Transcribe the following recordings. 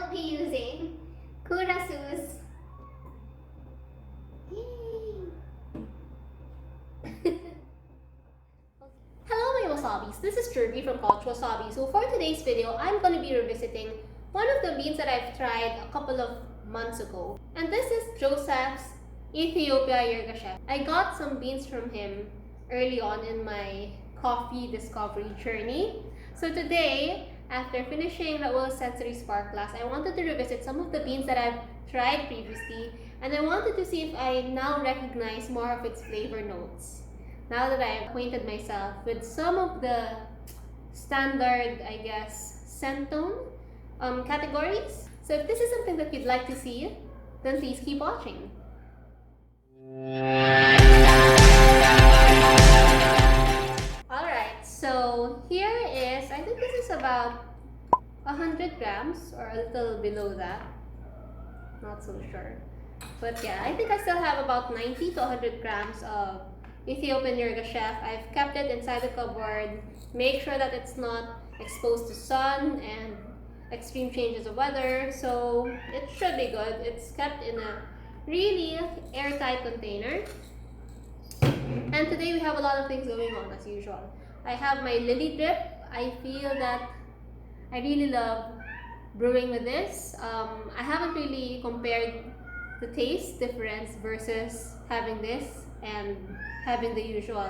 will be using Kurasu's. Hello my wasabis, this is Jirbie from Couchwasabi. So for today's video, I'm going to be revisiting one of the beans that I've tried a couple of months ago. And this is Joseph's Ethiopian Yirgacheffe. I got some beans from him early on in my coffee discovery journey. So today, after finishing the Oil Sensory Spark class, I wanted to revisit some of the beans that I've tried previously, and I wanted to see if I now recognize more of its flavor notes. Now that I've acquainted myself with some of the standard, I guess, scent tone categories. So if this is something that you'd like to see, then please keep watching. Alright, so here is, I think this is about 100 grams or a little below that. Not so sure. But yeah, I think I still have about 90 to 100 grams of Ethiopian Yirgacheffe. I've kept it inside the cupboard. Make sure that it's not exposed to sun and extreme changes of weather. So it should be good. It's kept in a really airtight container. And today we have a lot of things going on as usual. I have my lily drip. I feel that I really love brewing with this. I haven't really compared the taste difference versus having this and having the usual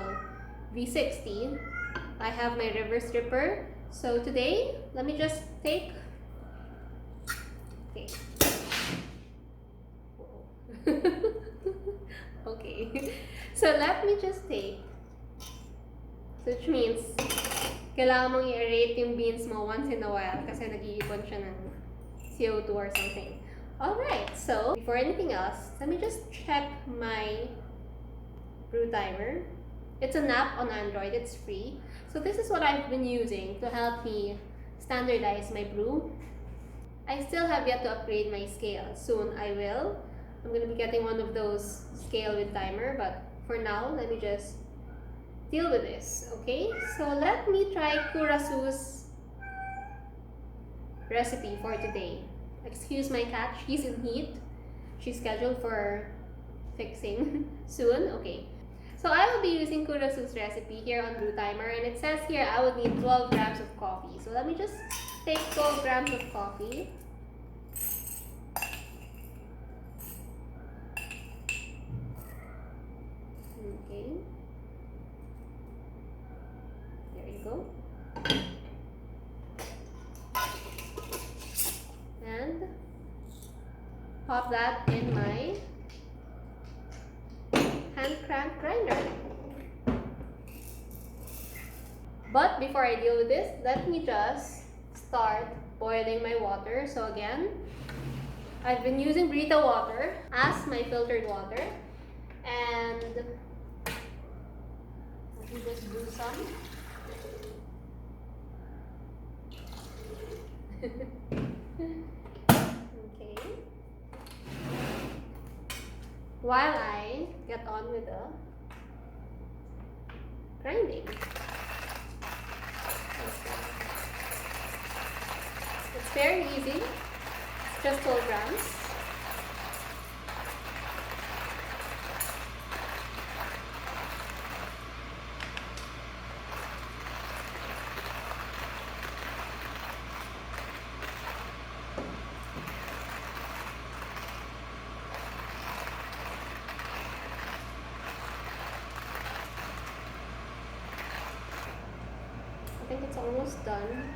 V60. I have my reverse dripper. So today, let me just take. Okay. Okay. So let me just take. So which means kailangan mong i-aerate yung beans mo once in a while kasi nag-iipon siya ng CO2 or something. Alright, so before anything else, let me just check my brew timer. It's an app on Android, it's free. So this is what I've been using to help me standardize my brew. I still have yet to upgrade my scale. Soon I will. I'm going to be getting one of those scale with timer, but for now, let me just deal with this, okay? So let me try Kurasu's recipe for today. Excuse my cat, she's in heat. She's scheduled for fixing soon, okay. So I will be using Kurasu's recipe here on Brew Timer, and it says here I would need 12 grams of coffee. So let me just take 12 grams of coffee. Okay. There you go. And pop that in my hand crank grinder. But before I deal with this, let me just start boiling my water. So again, I've been using Brita water as my filtered water, and let me just do some. Okay. While I get on with the grinding. It's very easy. It's just 12 grams. I think it's almost done.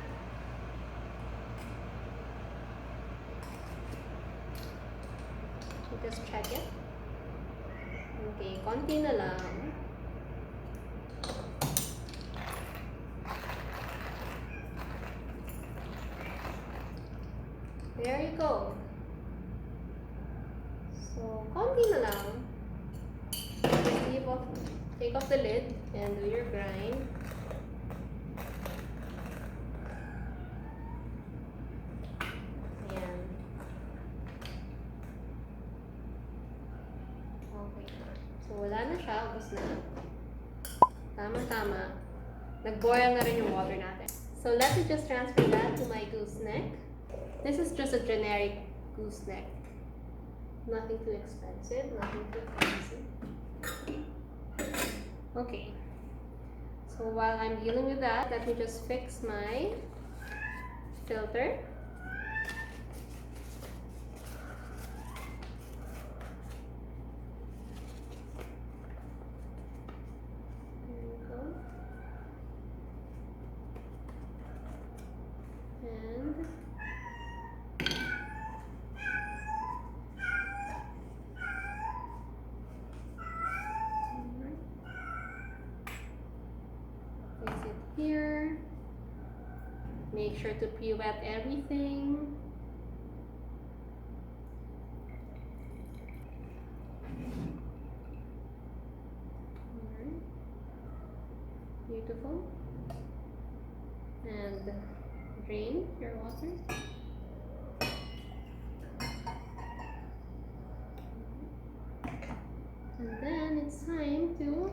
Just check it. Okay, konti na lang. There you go. So, konti na lang. Take off the lid and do your grind. Wala na siya, ubos na. Tama-tama. Nag-boil na rin yung water natin. So let me just transfer that to my gooseneck. This is just a generic gooseneck. Nothing too expensive, nothing too fancy. Okay. So while I'm dealing with that, let me just fix my filter. Here, make sure to pre-wet everything. Alright. Beautiful. And drain your water. And then it's time to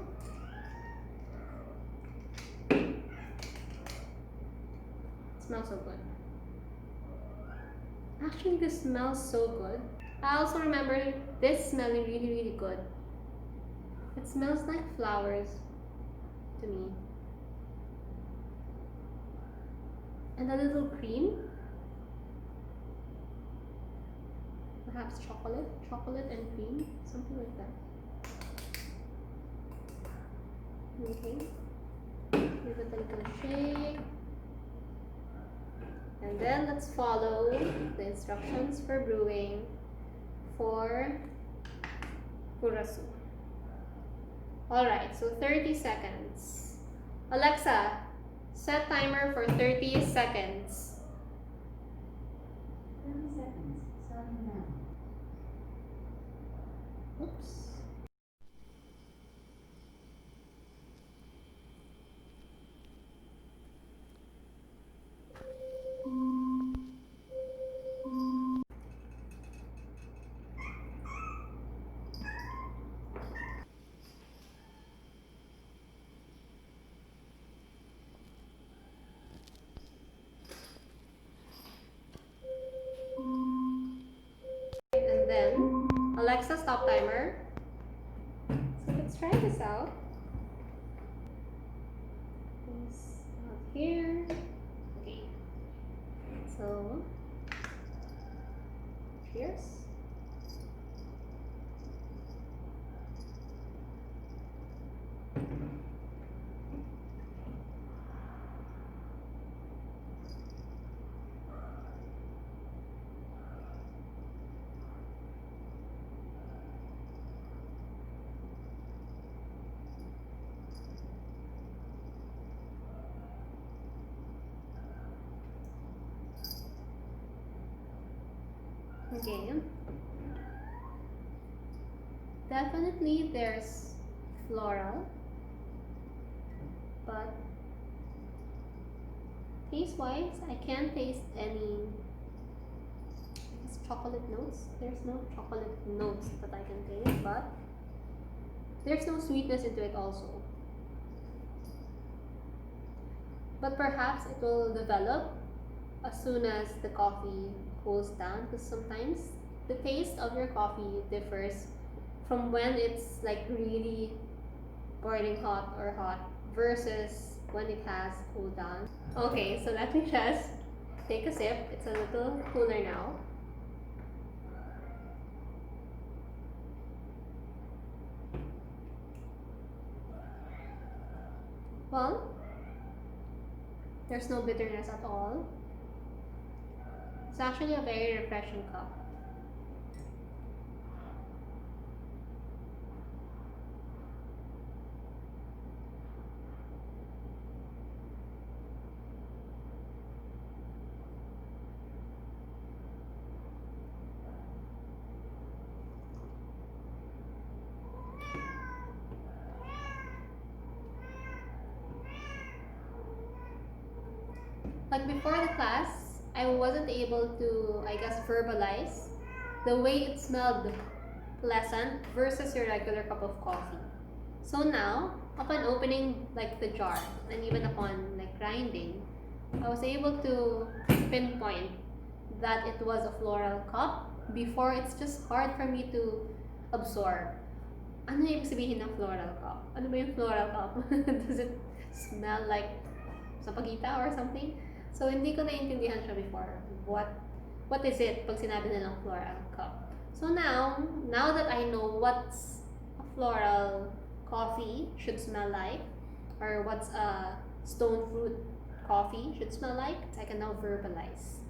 smells so good. Actually, this smells so good. I also remember this smelling really good. It smells like flowers to me. And a little cream. Perhaps chocolate and cream, something like that. Okay. Give it a little shake. And then let's follow the instructions for brewing for Gourdo. Alright, so 30 seconds. Alexa, set timer for 30 seconds. 30 seconds, starting now. Oops. And then Alexa, stop timer. So let's try this out. This out here. Okay. So cheers. Okay. Definitely there's floral, but taste-wise, I can't taste any chocolate notes. There's no chocolate notes that I can taste, but there's no sweetness into it also. But perhaps it will develop as soon as the coffee cools down, because sometimes the taste of your coffee differs from when it's like really boiling hot or hot versus when it has cooled down. Okay, so let me just take a sip. It's a little cooler now. Well, there's no bitterness at all. It's actually a very refreshing cup. Like before the class, I wasn't able to, I guess, verbalize the way it smelled pleasant versus your regular cup of coffee. So now, upon opening like the jar and even upon like grinding, I was able to pinpoint that it was a floral cup. Before, it's just hard for me to absorb. Ano yung ibig sabihin ng floral cup? Ano ba yung floral cup? Does it smell like sapagita or something? So, hindi ko naiintindihan siya before. What is it pag sinabi nilang floral cup? So now that I know what's a floral coffee should smell like, or what's a stone fruit coffee should smell like, I can now verbalize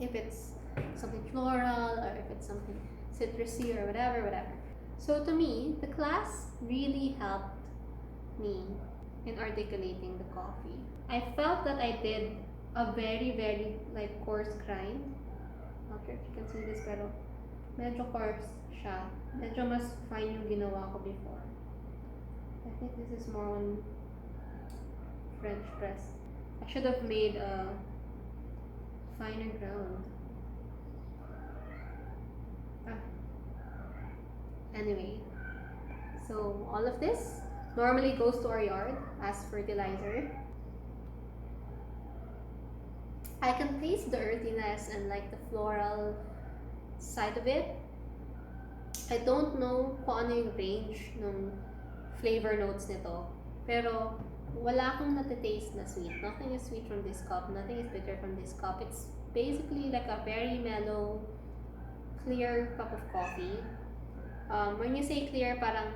if it's something floral or if it's something citrusy or whatever. So to me, the class really helped me in articulating the coffee. I felt that I did a very, very like coarse grind. Not sure if you can see this, pero medyo coarse siya. Medyo mas fine yung ginawa ko before. I think this is more on French press. I should have made a finer ground. Anyway, so all of this normally goes to our yard as fertilizer. I can taste the earthiness and like the floral side of it. I don't know kung ano yung range ng flavor notes nito. Pero wala akong natitaste na sweet. Nothing is sweet from this cup. Nothing is bitter from this cup. It's basically like a very mellow, clear cup of coffee. When you say clear, parang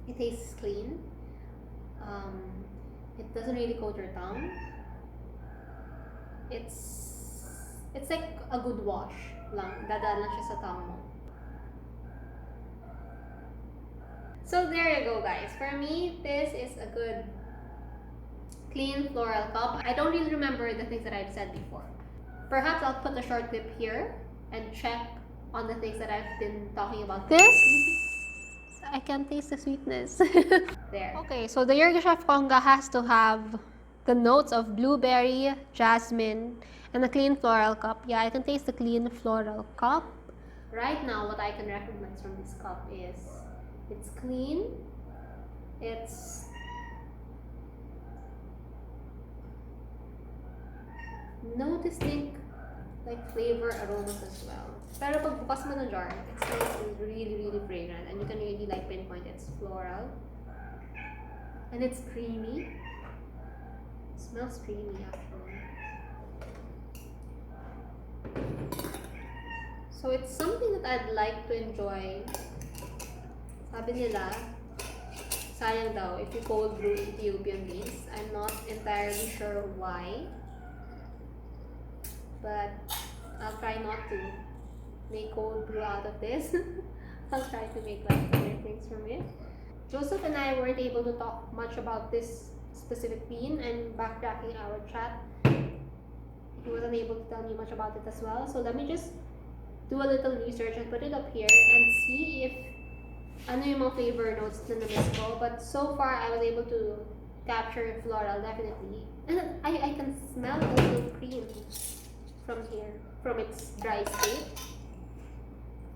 it tastes clean. It doesn't really coat your tongue. It's like a good wash lang. Dadaan lang siya sa tongue mo. So there you go, guys. For me, this is a good clean floral cup. I don't really remember the things that I've said before. Perhaps I'll put a short clip here and check on the things that I've been talking about. This, I can taste the sweetness. There. Okay, so the Yirgacheffe conga has to have the notes of blueberry, jasmine, and a clean floral cup. Yeah, I can taste the clean floral cup. Right now, what I can recognize from this cup is it's clean, it's no distinct like flavor aromas as well. Pero pag bukas mo ng jar, it smells really, really fragrant, and you can really like pinpoint it's floral. And it's creamy. It smells creamy actually. So it's something that I'd like to enjoy. Sabi nila, sayang daw if you cold brew Ethiopian beans. I'm not entirely sure why. But I'll try not to make cold brew out of this. I'll try to make like other things from it. Joseph and I weren't able to talk much about this specific bean. I'm backtracking our chat. He wasn't able to tell me much about it as well. So let me just do a little research and put it up here and see if ano yung mga flavor notes na na-miss ko. But so far, I was able to capture floral definitely. And I can smell a little cream from here, from its dry state.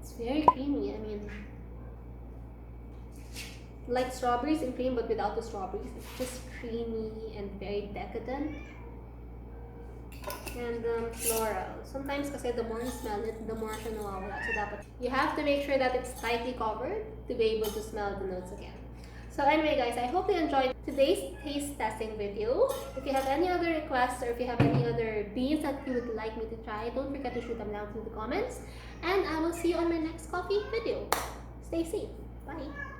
It's very creamy. I mean, like strawberries and cream, but without the strawberries. It's just creamy and very decadent. And floral. Sometimes kasi the more you smell it, the more siya nawawala. So dapat, you have to make sure that it's tightly covered to be able to smell the notes again. So anyway guys, I hope you enjoyed today's taste testing video. If you have any other requests or if you have any other beans that you would like me to try, don't forget to shoot them down in the comments. And I will see you on my next coffee video. Stay safe. Bye.